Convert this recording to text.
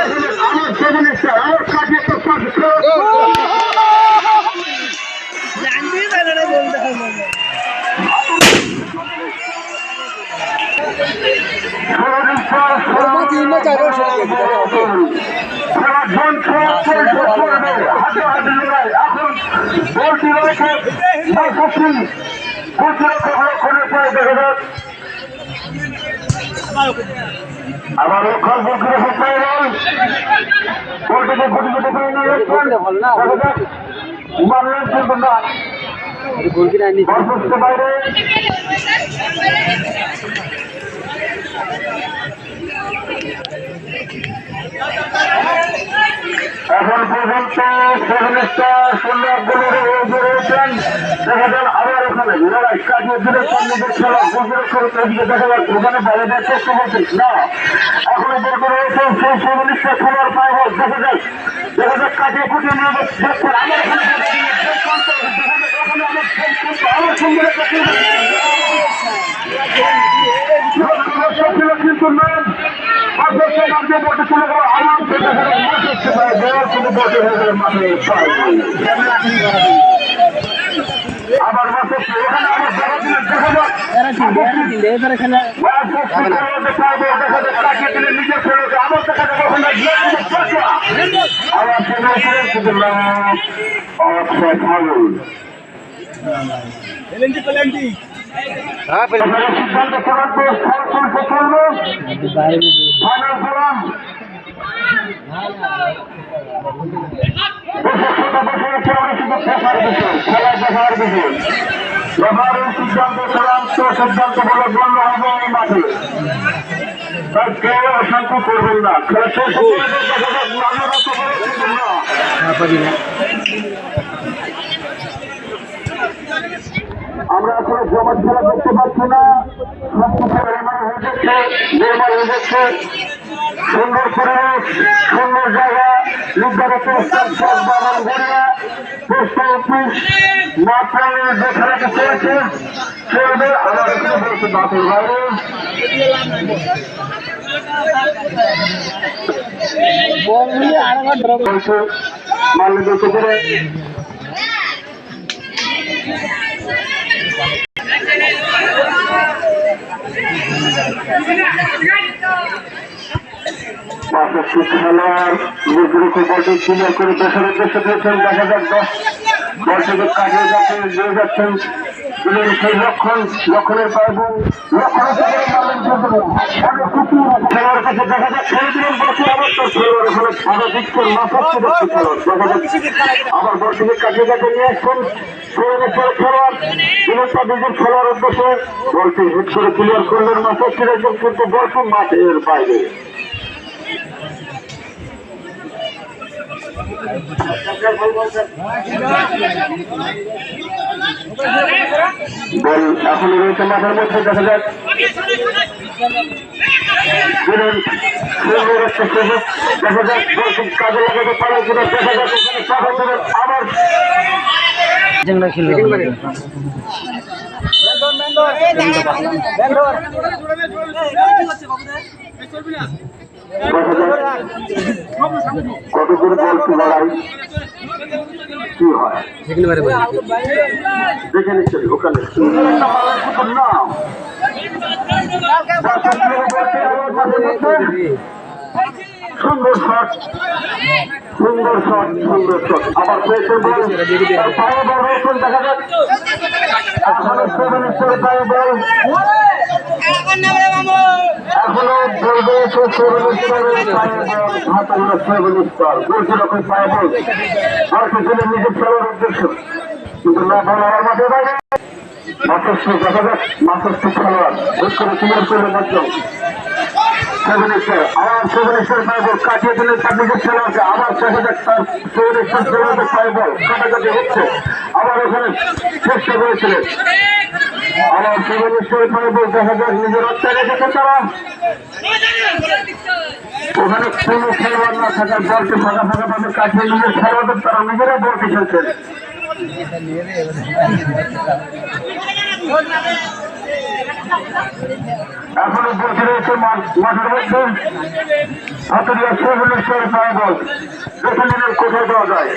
আমার seven star আমার কাটিয়ে তো জানতেই পারে না বলতে হবে আবার লক্ষণ বন্ধুরা মানলেন কিন্তু না বাইরে এখন পর্যন্ত সেভেন স্টার রয়েছেন দেখা যান আবার ওখানে লড়াই কাটিয়ে দিলে নিজের খেলা গোলরক্ষকের দেখা যাচ্ছে ওখানে বাইরে দেওয়ার চেষ্টা করছে না এখনো বলতে রয়েছেন সেই সেভেন স্টার খেলার পায় দেখা যাক কাটিয়ে ফুটিয়ে নিয়ে দেখছেন আমার সুন্দর একটা কিন্তু নয় বলতে চলে গেল আরাম আবার নিজের খেলোকে আবার দেখা যাবে সিদ্ধান্ত চূড়ান্ত ফাইনাল খেলাম সিদ্ধান্ত চূড়ান্ত সিদ্ধান্ত বলে গণ্য হবে এই মাঠে তাই কেউ অশান্ত করবেন না খেলা শেষ আমরা আসলে জমাট খেলা দেখতে পাচ্ছি না সুন্দর পরিবেশ সুন্দর জায়গা নির্ধারিত যে খেলাটি চলছে চলবে আমার এখানে বলছে বাতিল বাইরে মাল্য করে খেলোয়াড় নিজেকে বলটি ক্লিয়ার করে দেশের উদ্দেশ্যে দিয়েছেন দেখা যাক বলটিকে কাটিয়ে যাচ্ছেন সেই লক্ষণের পাইবো খেলোয়াড়ের কাছে দেখা যাক খেলে দিলেন বলছে আবার তো খেলোয়াড় ওখানে ভালো দিচ্ছেন আবার বলটিকে কাটিয়ে নিয়ে আসছেন খেলোয়াড় দিলেনটা নিজের খেলোয়াড় উদ্দেশ্যে বলটি হিট করে ক্লিয়ার করলেন মাথা ছিঁড়েছেন কিন্তু বলটি মাঠের বাইরে বল এখন রয়েছে মাঠের মধ্যে দেখা যাক দেখা যাক কাজে লাগাতে পারে কিনা দেখা যাক আবার কত করে বলছি লড়াই কি হয় দেখে নিচ্ছি ওখানে সুন্দর শট সুন্দর শট সুন্দর শট আবার পেয়েছে পায়ে বল রয়েছেন দেখা যাক এখনো সেভেন স্টারের পায়ে বল এখনো বলবে সেভেন স্টারের পায়ে বল হাতে হলো সেভেন স্টার বলছে রকম পায়ে বল আর কিছুদিন নিজের খেলার উদ্দেশ্য কিন্তু না বল আমার মাঠে বাইরে মাস্টার দেখা যাক মাস্টার খেলোয়াড় ভোট করে ক্লিয়ার করলে মাত্র সেভেন স্টার আবার সেভেন স্টার পায়ে বল কাটিয়ে দিলে তার নিজের খেলোয়াড়কে আবার দেখা যাক তার সেভেন স্টার খেলোয়াড়কে পায়ে বল কাটাকাটি হচ্ছে আবার ওখানে চেষ্টা করেছিলেন আবার সেভেন স্টার পায়ে বল দেখা যাক নিজের হত্যায় রেখেছে তারা ওখানে কোনো খেলোয়াড় না থাকার বলকে ফাঁকা ফাঁকা ভাবে কাটিয়ে নিজের খেলোয়াড়দের তারা নিজেরাই বলকে খেলছেন এখনো বলতে রয়েছে মাঠের মধ্যে হাতুরিয়া শেখ ইসলামের পায়ে বল। দেখে নিলেন কোথায় দেওয়া যায়।